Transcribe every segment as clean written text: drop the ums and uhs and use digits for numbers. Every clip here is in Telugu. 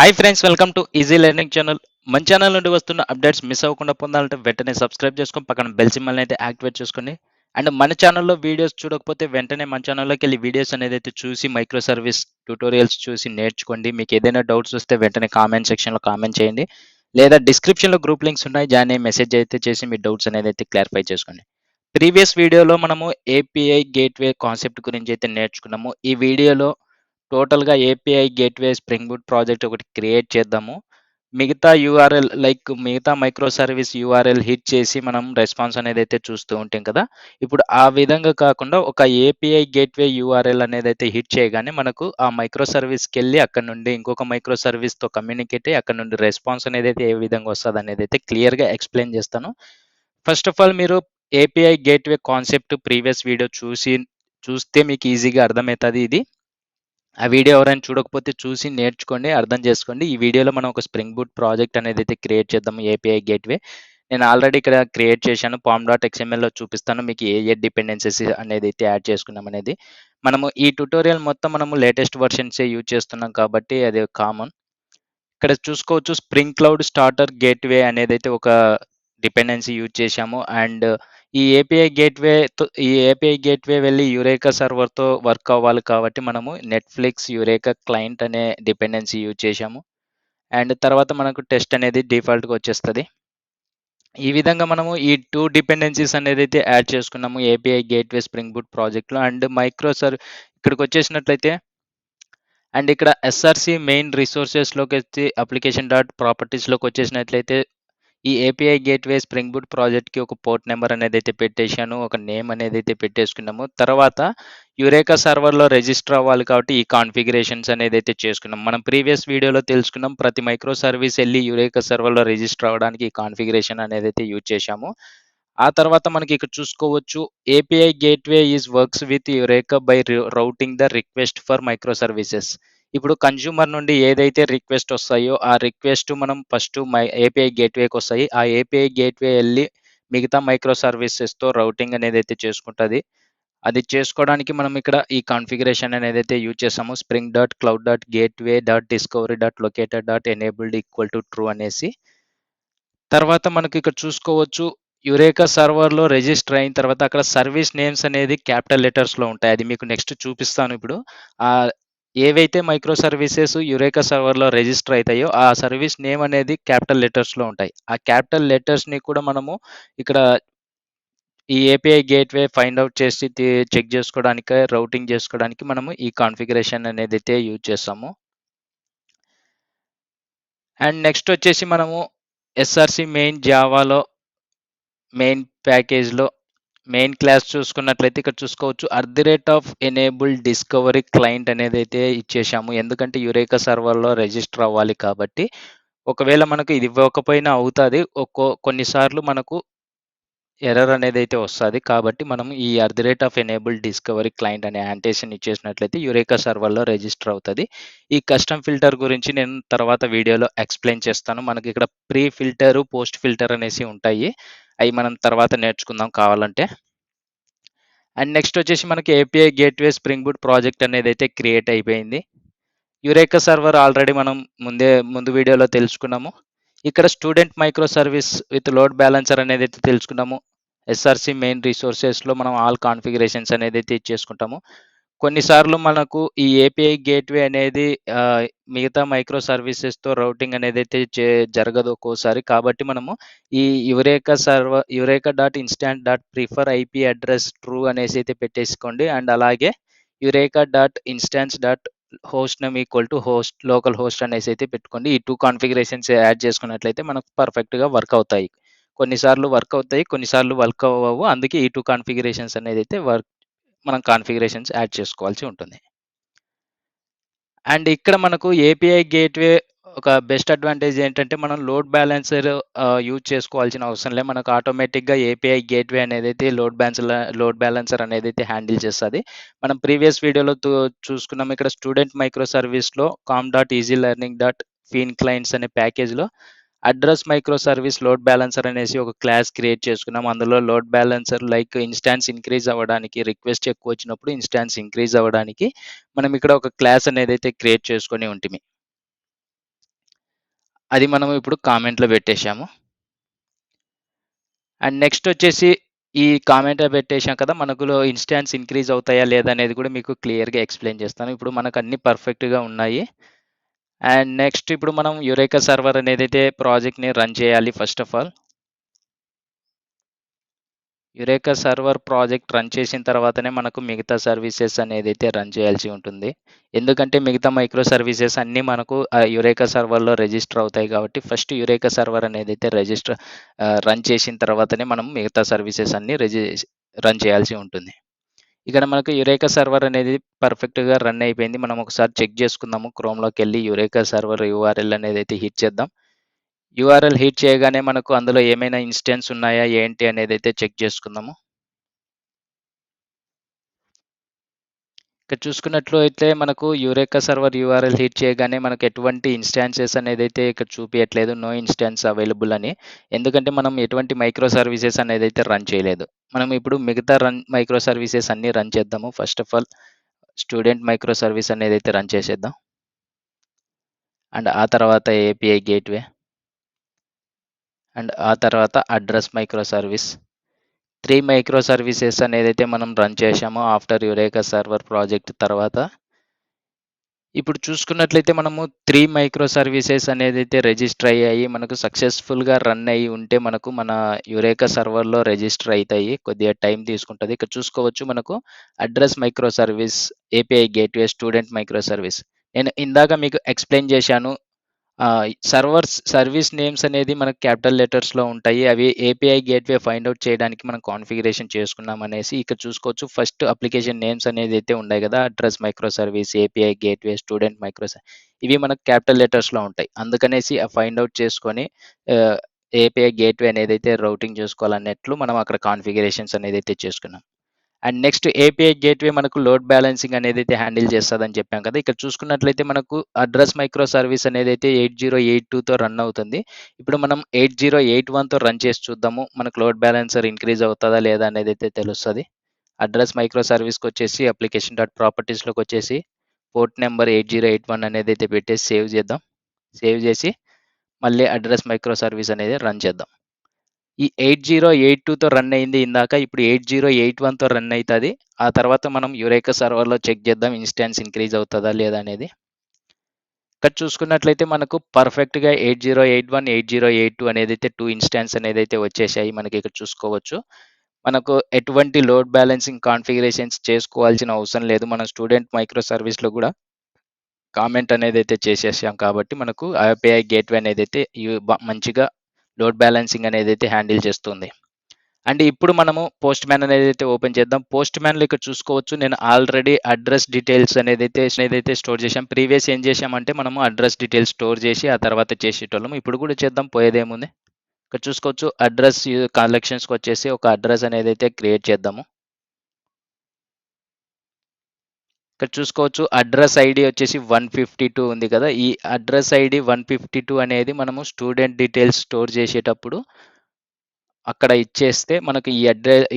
Hi friends, welcome to easy learning channel. మన ఛానల్ నుండి వస్తున్న అప్డేట్స్ మిస్ అవ్వకుండా పొందాలంటే వెంటనే సబ్స్క్రైబ్ చేసుకొని పక్కన బెల్ సింబల్ని అయితే యాక్టివేట్ చేసుకోండి. అండ్ మన ఛానల్లో వీడియోస్ చూడకపోతే వెంటనే మన ఛానల్లోకి వెళ్ళి వీడియోస్ అనేది అయితే చూసి మైక్రో సర్వీస్ ట్యూటోరియల్స్ చూసి నేర్చుకోండి. మీకు ఏదైనా డౌట్స్ వస్తే వెంటనే కామెంట్ సెక్షన్లో కామెంట్ చేయండి, లేదా డిస్క్రిప్షన్లో గ్రూప్ లింక్స్ ఉన్నాయి, జాయిన్ అయ్యి మెసేజ్ అయితే చేసి మీ డౌట్స్ అనేది అయితే క్లారిఫై చేసుకోండి. ప్రీవియస్ వీడియోలో మనము ఏపీఐ గేట్వే కాన్సెప్ట్ గురించి అయితే నేర్చుకున్నాము. ఈ వీడియోలో టోటల్‌గా API gateway spring boot project ఒకటి క్రియేట్ చేద్దాము. మిగతా యూఆర్ఎల్ మిగతా మైక్రో సర్వీస్ యూఆర్ఎల్ హిట్ చేసి మనం రెస్పాన్స్ అనేదైతే చూస్తూ ఉంటాం కదా! ఇప్పుడు ఆ విధంగా కాకుండా ఒక ఏపీఐ గేట్‌వే యూఆర్ఎల్ అనేదైతే హిట్ చేయగానే మనకు ఆ మైక్రో సర్వీస్‌కెళ్ళి అక్కడి నుండి ఇంకొక మైక్రో సర్వీస్‌తో కమ్యూనికేట్ అయ్యి అక్కడి నుండి రెస్పాన్స్ అనేదైతే ఏ విధంగా వస్తదనేదైతే క్లియర్‌గా ఎక్స్‌ప్లెయిన్ చేస్తాను. ఫస్ట్ ఆఫ్ ఆల్ మీరు API gateway concept previous video చూస్తే మీకు ఈజీగా అర్థమైతది ఇది. ఆ వీడియో ఎవరైనా చూడకపోతే చూసి నేర్చుకోండి, అర్థం చేసుకోండి. ఈ వీడియోలో మనం ఒక స్ప్రింగ్ బూట్ ప్రాజెక్ట్ అనేదైతే క్రియేట్ చేద్దాము ఏపీఐ గేట్‌వే. నేను ఆల్రెడీ ఇక్కడ క్రియేట్ చేశాను. పామ్.xmlలో చూపిస్తాను మీకు ఏ ఏ డిపెండెన్సీస్ అనేదైతే యాడ్ చేసుకున్నామనేది. మనము ఈ ట్యుటోరియల్ మొత్తం మనము లేటెస్ట్ వెర్షన్సే యూజ్ చేస్తున్నాం కాబట్టి అది కామన్. ఇక్కడ చూసుకోవచ్చు స్ప్రింగ్ క్లౌడ్ స్టార్టర్ గేట్‌వే అనేదైతే ఒక డిపెండెన్సీ యూజ్ చేశాము. అండ్ ఈ ఏపీఐ గేట్‌వే వెళ్ళి యురేకా సర్వర్‌తో వర్క్ అవ్వాలి కాబట్టి మనము నెట్‌ఫ్లిక్స్ యురేకా క్లయింట్ అనే డిపెండెన్సీ యూజ్ చేశాము. అండ్ తర్వాత మనకు టెస్ట్ అనేది డిఫాల్ట్‌గా వచ్చేస్తది. ఈ విధంగా మనము ఈ 2 డిపెండెన్సీస్ అనేదైతే యాడ్ చేసుకున్నాము ఏపీఐ గేట్‌వే స్ప్రింగ్ బూట్ ప్రాజెక్ట్‌లో. అండ్ ఇక్కడికొచ్చేసినట్లయితే ఇక్కడ ఎస్ఆర్‌సి మెయిన్ రిసోర్సెస్‌లోకొచ్చి అప్లికేషన్ డాట్ ప్రాపర్టీస్‌లోకి వచ్చేసినట్లయితే ఈ ఏపీఐ గేట్‌వే స్ప్రింగ్ బూట్ ప్రాజెక్ట్‌కి ఒక పోర్ట్ నంబర్ అనేదైతే పెట్టేశాను. ఒక నేమ్ అనేదైతే పెట్టేసుకున్నాము. తర్వాత యురేకా సర్వర్‌లో రిజిస్టర్ అవ్వాలి కాబట్టి ఈ కాన్ఫిగరేషన్స్ అనేదైతే చేసుకున్నాం. మనం ప్రీవియస్ వీడియోలో తెలుసుకున్నాం. ప్రతి మైక్రో సర్వీస్ ఎళ్లి యురేకా సర్వర్‌లో రిజిస్టర్ అవ్వడానికి ఈ కాన్ఫిగరేషన్ అనేదైతే యూజ్ చేశాము. ఆ తర్వాత మనకి ఇక్కడ చూసుకోవచ్చు API gateway works with Eureka by routing the request for micro services. ఇప్పుడు కన్స్యూమర్ నుండి ఏదైతే రిక్వెస్ట్ వస్తాయో ఆ రిక్వెస్ట్ మనం ఫస్ట్ ఏపీఐ గేట్‌వేకి వస్తాయి. ఆ ఏపీఐ గేట్‌వే ఎళ్లి మిగతా మైక్రో సర్వీసెస్‌తో రౌటింగ్ అనేదైతే చేసుకుంటది. అది చేసుకోవడానికి మనం ఇక్కడ ఈ కాన్ఫిగరేషన్ అనేదైతే యూజ్ చేసామో spring dot cloud dot gateway dot discovery dot located dot enabled equal to true అనేసి. తర్వాత మనకి ఇక్కడ చూసుకోవచ్చు యురేకా సర్వర్‌లో రిజిస్టర్ అయిన తర్వాత అక్కడ సర్వీస్ నేమ్స్ అనేది క్యాపిటల్ లెటర్స్‌లో ఉంటాయి. అది మీకు నెక్స్ట్ చూపిస్తాను ఇప్పుడు. ఆహ్, ఏవైతే మైక్రో సర్వీసెస్ యురేకా సర్వర్‌లో రిజిస్టర్ అయితాయో ఆ సర్వీస్ నేమ్ అనేది క్యాపిటల్ లెటర్స్‌లో ఉంటాయి. ఆ క్యాపిటల్ లెటర్స్‌ని కూడా మనము ఇక్కడ ఈ ఏపీఐ గేట్‌వే ఫైండ్ ఔట్ చేసి చెక్ చేసుకోవడానికి, రౌటింగ్ చేసుకోవడానికి మనము ఈ కాన్ఫిగరేషన్ అనేదైతే యూజ్ చేస్తాము. అండ్ నెక్స్ట్ వచ్చేసి మనము ఎస్ఆర్‌సి మెయిన్ జావాలో మెయిన్ ప్యాకేజ్‌లో మెయిన్ క్లాస్ చూసుకున్నట్లయితే ఇక్కడ చూసుకోవచ్చు @ఎనేబుల్ డిస్కవరీ క్లయింట్ అనేదైతే ఇచ్చేసాము. ఎందుకంటే యురేకా సర్వర్‌లో రిజిస్టర్ అవ్వాలి కాబట్టి. ఒకవేళ మనకు ఇది ఇవ్వకపోయినా అవుతాది. కొన్నిసార్లు మనకు ఎర్రర్ అనేదైతే వస్తది. కాబట్టి మనం ఈ @ఎనేబుల్ డిస్కవరీ క్లయింట్ అనే యాంటేషన్ ఇచ్చేసినట్లయితే యురేకా సర్వర్‌లో రిజిస్టర్ అవుతది. ఈ కస్టమ్ ఫిల్టర్ గురించి నేను తర్వాత వీడియోలో ఎక్స్‌ప్లెయిన్ చేస్తాను. మనకి ఇక్కడ ప్రీ ఫిల్టర్, పోస్ట్ ఫిల్టర్ అనేసి ఉంటాయి. అయి మనం తర్వాత నేర్చుకుందాం కావాలంటే. అండ్ నెక్స్ట్ వచ్చేసి మనకి API gateway spring boot project అనేదైతే క్రియేట్ అయిపోయింది. యురేకా సర్వర్ ఆల్రెడీ మనం ముందు వీడియోలో తెలుసుకున్నాము. ఇక్కడ student micro service with load balancer అనేదైతే తెలుసుకున్నాము. ఎస్ఆర్‌సి మెయిన్ రిసోర్సెస్‌లో మనం ఆల్ కాన్ఫిగరేషన్స్ అనేదైతే ఇచ్చేసుకుంటాము. కొన్నిసార్లు మనకు ఈ ఏపీఐ గేట్‌వే అనేది ఆహ్, మిగతా మైక్రో సర్వీసెస్‌తో రౌటింగ్ అనేదైతే జరగదు ఒక్కోసారి. కాబట్టి మనము ఈ Eureka dot instant dot prefer IP address true అనేసి అయితే పెట్టేసుకోండి. అండ్ అలాగే Eureka dot instance dot host name equal to local host అనేసి అయితే పెట్టుకోండి. ఈ 2 కాన్ఫిగరేషన్స్ యాడ్ చేసుకున్నట్లయితే మనకు పర్ఫెక్ట్‌గా వర్క్ అవుతాయి. కొన్నిసార్లు వర్క్ అవుతాయి, కొన్నిసార్లు వర్క్ అవ్వవు. అందుకే ఈ 2 కాన్ఫిగరేషన్స్ అనేదైతే మనం కాన్ఫిగరేషన్స్ యాడ్ చేసుకోవాల్సి ఉంటుంది. అండ్ ఇక్కడ మనకు ఏపీఐ గేట్‌వే ఒక బెస్ట్ అడ్వాంటేజ్ ఏంటంటే మనం లోడ్ బ్యాలెన్సర్ యూజ్ చేసుకోవాల్సిన అవసరం లేదు. మనకు ఆటోమేటిక్‌గా ఏపీఐ గేట్‌వే అనేదైతే లోడ్ బ్యాలెన్సర్ అనేదైతే హ్యాండిల్ చేస్తది. మనం ప్రీవియస్ వీడియోలో చూసుకున్నాం ఇక్కడ స్టూడెంట్ మైక్రో సర్వీస్‌లో com easy learning dot feign clients అనే ప్యాకేజ్‌లో address micro service load balancer అనేసి ఒక క్లాస్ క్రియేట్ చేసుకున్నాం. అందులో లోడ్ బ్యాలెన్సర్ ఇన్‌స్టాన్స్ ఇంక్రీజ్ అవ్వడానికి, రిక్వెస్ట్ ఎక్కువ వచ్చినప్పుడు ఇన్‌స్టాన్స్ ఇంక్రీజ్ అవ్వడానికి మనం ఇక్కడ ఒక క్లాస్ అనేదైతే క్రియేట్ చేసుకొని ఉంటిమి. అది మనం ఇప్పుడు కామెంట్లో పెట్టేశాము. అండ్ నెక్స్ట్ వచ్చేసి ఈ కామెంట్ పెట్టేసాం కదా, మనకులో ఇన్స్టాన్స్ ఇంక్రీజ్ అవుతాయా లేదా అనేది కూడా మీకు క్లియర్గా ఎక్స్ప్లెయిన్ చేస్తాను. ఇప్పుడు మనకు అన్ని పర్ఫెక్ట్గా ఉన్నాయి. అండ్ నెక్స్ట్ ఇప్పుడు మనం యురేకా సర్వర్ అనేదైతే ప్రాజెక్ట్ని రన్ చేయాలి. First of all Eureka server project run చేసిన తర్వాతనే మనకు మిగతా సర్వీసెస్ అనేదైతే రన్ చేయాల్సి ఉంటుంది. ఎందుకంటే మిగతా మైక్రో సర్వీసెస్ అన్నీ మనకు యురేకా సర్వర్లో రిజిస్టర్ అవుతాయి కాబట్టి ఫస్ట్ యురేకా సర్వర్ అనేదైతే రన్ చేసిన తర్వాతనే మనం మిగతా సర్వీసెస్ అన్నీ రన్ చేయాల్సి ఉంటుంది. ఇక్కడ మనకు యురేకా సర్వర్ అనేది పర్ఫెక్ట్గా రన్ అయిపోయింది. మనం ఒకసారి చెక్ చేసుకుందాము. క్రోమ్లోకి వెళ్ళి యురేకా సర్వర్ యూఆర్ఎల్ అనేది అయితే హిట్ చేద్దాం. యూఆర్ఎల్ హిట్ చేయగానే మనకు అందులో ఏమైనా ఇన్స్టెన్స్ ఉన్నాయా ఏంటి అనేది అయితే చెక్ చేసుకుందాము. ఇక్కడ చూసుకున్నట్లు అయితే మనకు యురేకా సర్వర్ యూఆర్ఎల్ హిట్ చేయగానే మనకు ఎటువంటి ఇన్స్టాన్సెస్ అనేది అయితే ఇక్కడ చూపించట్లేదు. నో ఇన్స్టాన్స్ అవైలబుల్ అని. ఎందుకంటే మనం ఎటువంటి మైక్రో సర్వీసెస్ అనేది అయితే రన్ చేయలేదు. మనం ఇప్పుడు మిగతా మైక్రో సర్వీసెస్ అన్నీ రన్ చేద్దాము. First of all student micro service అనేది అయితే రన్ చేసేద్దాం. అండ్ ఆ తర్వాత ఏపీఐ గేట్వే అండ్ ఆ తర్వాత address micro service 3 micro services అనేదైతే మనం రన్ చేశామో ఆఫ్టర్ యురేకా సర్వర్ ప్రాజెక్ట్ తర్వాత. ఇప్పుడు చూసుకున్నట్లయితే మనము 3 మైక్రో సర్వీసెస్ అనేదైతే రిజిస్టర్ అయ్యాయి. మనకు సక్సెస్ఫుల్గా రన్ అయ్యి ఉంటే మనకు మన యురేకా సర్వర్లో రిజిస్టర్ అవుతాయి. కొద్దిగా టైం తీసుకుంటుంది. ఇక్కడ చూసుకోవచ్చు మనకు address micro service, API gateway, student micro service. నేను ఇందాక మీకు ఎక్స్ప్లెయిన్ చేశాను. సర్వీస్ నేమ్స్ అనేది మనకు క్యాపిటల్ లెటర్స్‌లో ఉంటాయి. అవి ఏపీఐ గేట్‌వే ఫైండ్ ఔట్ చేయడానికి మనం కాన్ఫిగరేషన్ చేసుకున్నాం అనేసి ఇక్కడ చూసుకోవచ్చు. ఫస్ట్ అప్లికేషన్ నేమ్స్ అనేదైతే ఉన్నాయి కదా! Address micro service, API gateway, student micro ఇవి మనకు క్యాపిటల్ లెటర్స్‌లో ఉంటాయి. అందుకనేసి ఫైండ్ ఔట్ చేసుకొని ఆహ్, ఏపీఐ గేట్‌వే అనేదైతే రౌటింగ్ చేసుకోవాలన్నట్లు మనం అక్కడ కాన్ఫిగరేషన్స్ అనేదైతే చేసుకున్నాం. అండ్ నెక్స్ట్ ఏపీఐ గేట్‌వే మనకు లోడ్ బ్యాలెన్సింగ్ అనేదైతే హ్యాండిల్ చేస్తదని చెప్పాం కదా! ఇక్కడ చూసుకున్నట్లయితే మనకు అడ్రస్ మైక్రో సర్వీస్ అనేదైతే 8082తో రన్ అవుతుంది. ఇప్పుడు మనం 8081తో రన్ చేసి చూద్దాము. మనకు లోడ్ బ్యాలెన్సర్ ఇంక్రీజ్ అవుతదా లేదా అనేదైతే తెలుస్తది. అడ్రస్ మైక్రో సర్వీస్‌కొచ్చేసి అప్లికేషన్ డాట్ ప్రాపర్టీస్‌లోకొచ్చేసి పోర్ట్ నంబర్ 8081 అనేదైతే పెట్టేసి సేవ్ చేద్దాం. సేవ్ చేసి మళ్ళీ అడ్రస్ మైక్రో సర్వీస్ అనేది రన్ చేద్దాం. ఈ 8082తో రన్ అయింది ఇందాక. ఇప్పుడు 8081తో రన్ అయితది. ఆ తర్వాత మనం యురేకా సర్వర్‌లో చెక్ చేద్దాం ఇన్స్టాన్స్ ఇంక్రీజ్ అవుతదా లేదా అనేది. ఇక్కడ చూసుకున్నట్లయితే మనకు పర్ఫెక్ట్‌గా 8081, 8082 అనేదైతే 2 ఇన్స్టాన్స్ అనేదైతే వచ్చేసాయి. మనకి ఇక్కడ చూసుకోవచ్చు. మనకు ఎటువంటి లోడ్ బ్యాలెన్సింగ్ కాన్ఫిగరేషన్స్ చేసుకోవాల్సిన అవసరం లేదు. మనం స్టూడెంట్ మైక్రో సర్వీస్‌లో కూడా కామెంట్ అనేదైతే చేసేసాం కాబట్టి మనకు ఏపీఐ గేట్‌వే అనేదైతే మంచిగా లోడ్ బ్యాలెన్సింగ్ అనేదైతే హ్యాండిల్ చేస్తుంది. అండ్ ఇప్పుడు మనము పోస్ట్ మ్యాన్ అనేదైతే ఓపెన్ చేద్దాం. పోస్ట్ మ్యాన్‌లో ఇక్కడ చూసుకోవచ్చు నేను ఆల్రెడీ అడ్రస్ డీటెయిల్స్ అనేదైతే స్టోర్ చేశాం. ప్రీవియస్ ఏం చేశామంటే మనము అడ్రస్ డీటెయిల్స్ స్టోర్ చేసి ఆ తర్వాత చేసేటోళ్ళం. ఇప్పుడు కూడా చేద్దాం, పోయేదేముంది. ఇక్కడ చూసుకోవచ్చు అడ్రస్ కలెక్షన్స్‌కొచ్చేసి ఒక అడ్రస్ అనేదైతే క్రియేట్ చేద్దాము. ఇక్కడ చూసుకోవచ్చు అడ్రస్ ఐడి వచ్చేసి 152 ఉంది కదా! ఈ అడ్రస్ ఐడి 152 అనేది మనము స్టూడెంట్ డీటెయిల్స్ స్టోర్ చేసేటప్పుడు అక్కడ ఇచ్చేస్తే మనకు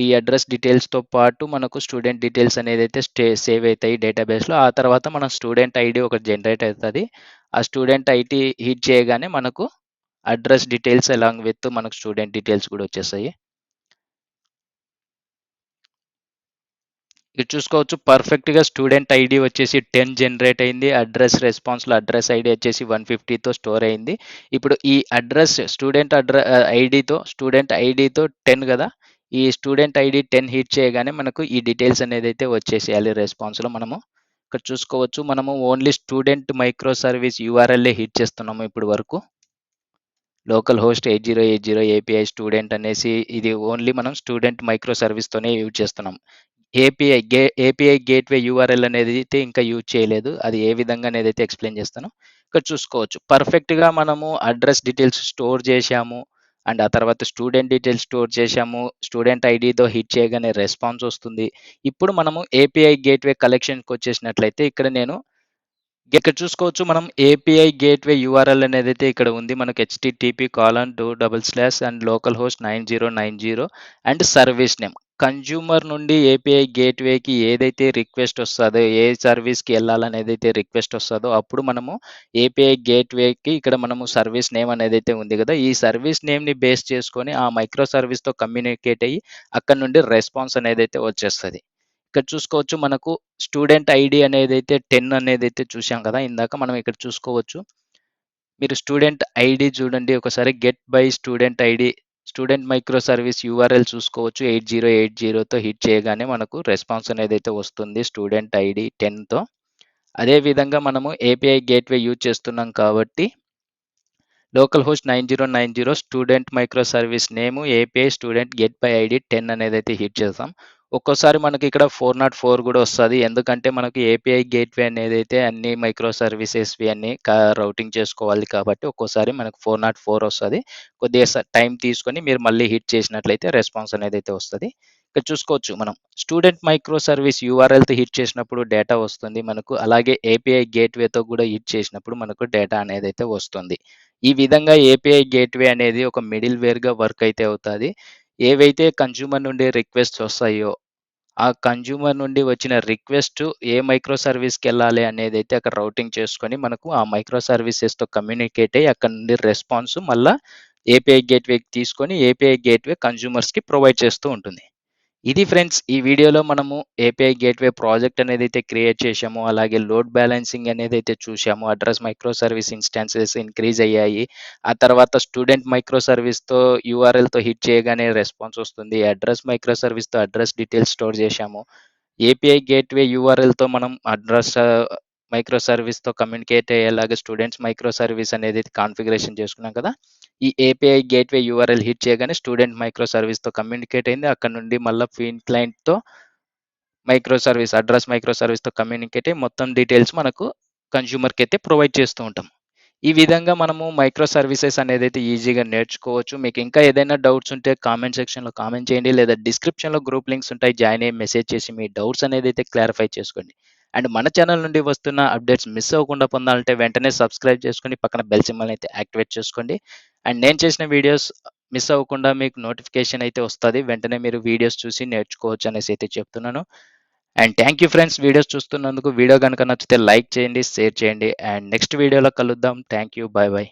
ఈ అడ్రస్ డీటెయిల్స్‌తో పాటు మనకు స్టూడెంట్ డీటెయిల్స్ అనేదైతే సేవ్ అయితాయి డేటాబేస్‌లో. ఆ తర్వాత మన స్టూడెంట్ ఐడి ఒకటి జనరేట్ అయితది. ఆ స్టూడెంట్ ఐడి హిట్ చేయగానే మనకు అడ్రస్ డీటెయిల్స్ అలాంగ్ విత్ మనకు స్టూడెంట్ డీటెయిల్స్ కూడా వచ్చేస్తాయి. ఇది చూసుకోవచ్చు పర్ఫెక్ట్‌గా స్టూడెంట్ ఐడి వచ్చేసి 10 జనరేట్ అయింది. అడ్రస్ రెస్పాన్స్‌లో అడ్రస్ ఐడి వచ్చేసి 150తో స్టోర్ అయింది. ఇప్పుడు ఈ అడ్రస్ స్టూడెంట్ ఐడితో 10 కదా! ఈ స్టూడెంట్ ఐడి 10 హిట్ చేయగానే మనకు ఈ డీటెయిల్స్ అనేదైతే వచ్చేసేయాలి రెస్పాన్స్‌లో మనము. ఇక్కడ చూసుకోవచ్చు మనము ఓన్లీ స్టూడెంట్ మైక్రో సర్వీస్ యూఆర్ఎల్‌ఏ హిట్ చేస్తున్నాము ఇప్పటి వరకు. లోకల్ హోస్ట్ 8080 ఏపీఐ స్టూడెంట్ అనేసి ఇది ఓన్లీ మనం స్టూడెంట్ మైక్రో సర్వీస్‌తోనే యూజ్ చేస్తున్నాం. ఏపీఐ గేట్‌వే యూఆర్ఎల్ అనేది అయితే ఇంకా యూజ్ చేయలేదు. అది ఏ విధంగా అనేదైతే ఎక్స్‌ప్లెయిన్ చేస్తాను. ఇక్కడ చూసుకోవచ్చు. పర్ఫెక్ట్‌గా మనము అడ్రస్ డీటెయిల్స్ స్టోర్ చేశాము. అండ్ ఆ తర్వాత స్టూడెంట్ డీటెయిల్స్ స్టోర్ చేశాము. స్టూడెంట్ ఐడితో హిట్ చేయగానే రెస్పాన్స్ వస్తుంది. ఇప్పుడు మనము ఏపీఐ గేట్‌వే కలెక్షన్‌కొచ్చేసినట్లయితే ఇక్కడ చూసుకోవచ్చు మనం ఏపీఐ గేట్‌వే యూఆర్ఎల్ అనేదైతే ఇక్కడ ఉంది. మనకు http:// and local host 9090 and service name. Consumer నుండి ఏపీఐ గేట్‌వేకి ఏదైతే రిక్వెస్ట్ వస్తదో, ఏ సర్వీస్‌కి ఎళ్ళాలనేదైతే రిక్వెస్ట్ వస్తదో, అప్పుడు మనము ఏపీఐ గేట్‌వేకి ఇక్కడ మనము సర్వీస్ నేమ్ అనేదైతే ఉంది గదా! ఈ సర్వీస్ నేమ్‌ని బేస్ చేసుకొని ఆ మైక్రో సర్వీస్‌తో కమ్యూనికేట్ అయ్యి, అక్కడి నుండి రెస్పాన్స్ అనేదైతే వచ్చేస్తది. ఇక్కడ చూసుకోవచ్చు మనకు స్టూడెంట్ ఐడీ అనేదైతే 10 అనేదైతే చూసాం కదా! ఇందాక మనం ఇక్కడ చూసుకోవచ్చు. మీరు స్టూడెంట్ ఐడీ చూడండి ఒకసారి get by student ID student micro service URL చూసుకోవచ్చు 8080తో హిట్ చేయగానే మనకు రెస్పాన్స్ అనేదైతే వస్తుంది స్టూడెంట్ ఐడి 10తో. అదేవిధంగా మనము ఏపీఐ గేట్వే యూజ్ చేస్తున్నాం కాబట్టి localhost 9090 student micro service name API student get by ID 10 అనేదైతే హిట్ చేస్తాం. ఒక్కోసారి మనకి ఇక్కడ 404 కూడా వస్తది. ఎందుకంటే మనకి ఏపీఐ గేట్వే అనేదైతే అన్ని మైక్రో సర్వీసెస్‌వి అన్నీ రౌటింగ్ చేసుకోవాలి కాబట్టి ఒక్కోసారి మనకు 404 వస్తది. కొద్దిగా టైం తీసుకొని మీరు మళ్ళీ హిట్ చేసినట్లయితే రెస్పాన్స్ అనేదైతే వస్తది. ఇక్కడ చూసుకోవచ్చు మనం స్టూడెంట్ మైక్రో సర్వీస్ యూఆర్ఎల్‌తో హిట్ చేసినప్పుడు డేటా వస్తుంది మనకు. అలాగే ఏపీఐ గేట్వేతో కూడా హిట్ చేసినప్పుడు మనకు డేటా అనేదైతే వస్తుంది. ఈ విధంగా ఏపీఐ గేట్వే అనేది ఒక మిడిల్‌వేర్‌గా వర్క్ అయితే అవుతది. ఏవైతే కన్జ్యూమర్ నుండి రిక్వెస్ట్స్ వస్తాయో, ఆ కన్జ్యూమర్ నుండి వచ్చిన రిక్వెస్ట్ ఏ మైక్రో సర్వీస్‌కెళ్ళాలి అనేదైతే అక్కడ రౌటింగ్ చేసుకొని మనకు ఆ మైక్రో సర్వీసెస్‌తో కమ్యూనికేట్ అయ్యి అక్కడి నుండి రెస్పాన్స్ మళ్ళా ఏపీఐ గేట్వేకి తీసుకొని ఏపీఐ గేట్వే కన్జ్యూమర్స్‌కి ప్రొవైడ్ చేస్తూ ఉంటుంది. ఇది ఫ్రెండ్స్ ఈ వీడియోలో మనము ఏపీఐ గేట్వే ప్రాజెక్ట్ అనేదైతే క్రియేట్ చేశామో, అలాగే లోడ్ బ్యాలెన్సింగ్ అనేదైతే చూశామో, address micro service instances increase అయ్యాయి. ఆ తర్వాత స్టూడెంట్ మైక్రో సర్వీస్‌తో యూఆర్ఎల్‌తో హిట్ చేయగానే రెస్పాన్స్ వస్తుంది. అడ్రెస్ మైక్రో సర్వీస్‌తో అడ్రెస్ డీటెయిల్స్ స్టోర్ చేశాము. ఏపీఐ గేట్వే యూఆర్ఎల్‌తో మనం అడ్రెస్ మైక్రో సర్వీస్‌తో కమ్యూనికేట్ అయ్యేలాగా స్టూడెంట్స్ మైక్రో సర్వీస్ అనేది కాన్ఫిగరేషన్ చేసుకున్నాం కదా! ఈ ఏపీఐ గేట్వే యూఆర్ఎల్ హిట్ చేయగానే స్టూడెంట్ మైక్రో సర్వీస్‌తో కమ్యూనికేట్ అయింది. అక్కడ నుండి మళ్ళా feign క్లయింట్‌తో micro service address micro సర్వీస్‌తో కమ్యూనికేట్ అయ్యి మొత్తం డీటెయిల్స్ మనకు కన్జ్యూమర్‌కి అయితే ప్రొవైడ్ చేస్తూ ఉంటాం. ఈ విధంగా మనము మైక్రో సర్వీసెస్ అనేదైతే ఈజీగా నేర్చుకోవచ్చు. మీకు ఇంకా ఏదైనా డౌట్స్ ఉంటే కామెంట్ సెక్షన్‌లో కామెంట్ చేయండి. లేదా డిస్క్రిప్షన్‌లో గ్రూప్ లింక్స్ ఉంటాయి. జాయిన్ అయ్యి మెసేజ్ చేసి మీ డౌట్స్ అనేదైతే క్లారిఫై చేసుకోండి. అండ్ మన ఛానల్ నుండి వస్తున్న అప్డేట్స్ మిస్ అవ్వకుండా పొందాలంటే వెంటనే సబ్స్క్రైబ్ చేసుకొని పక్కన బెల్ సింబల్‌ని అయితే యాక్టివేట్ చేసుకోండి. అండ్ నేను చేసిన వీడియోస్ మిస్ అవ్వకుండా మీకు నోటిఫికేషన్ అయితే వస్తది. వెంటనే మీరు వీడియోస్ చూసి నేర్చుకోవచ్చు అనేసి అయితే చెప్తున్నాను. And thank you friends videos చూస్తున్నందుకు. వీడియో గనుక నచ్చితే లైక్ చేయండి, షేర్ చేయండి. అండ్ నెక్స్ట్ వీడియోలో కలుద్దాం. Thank you. By by.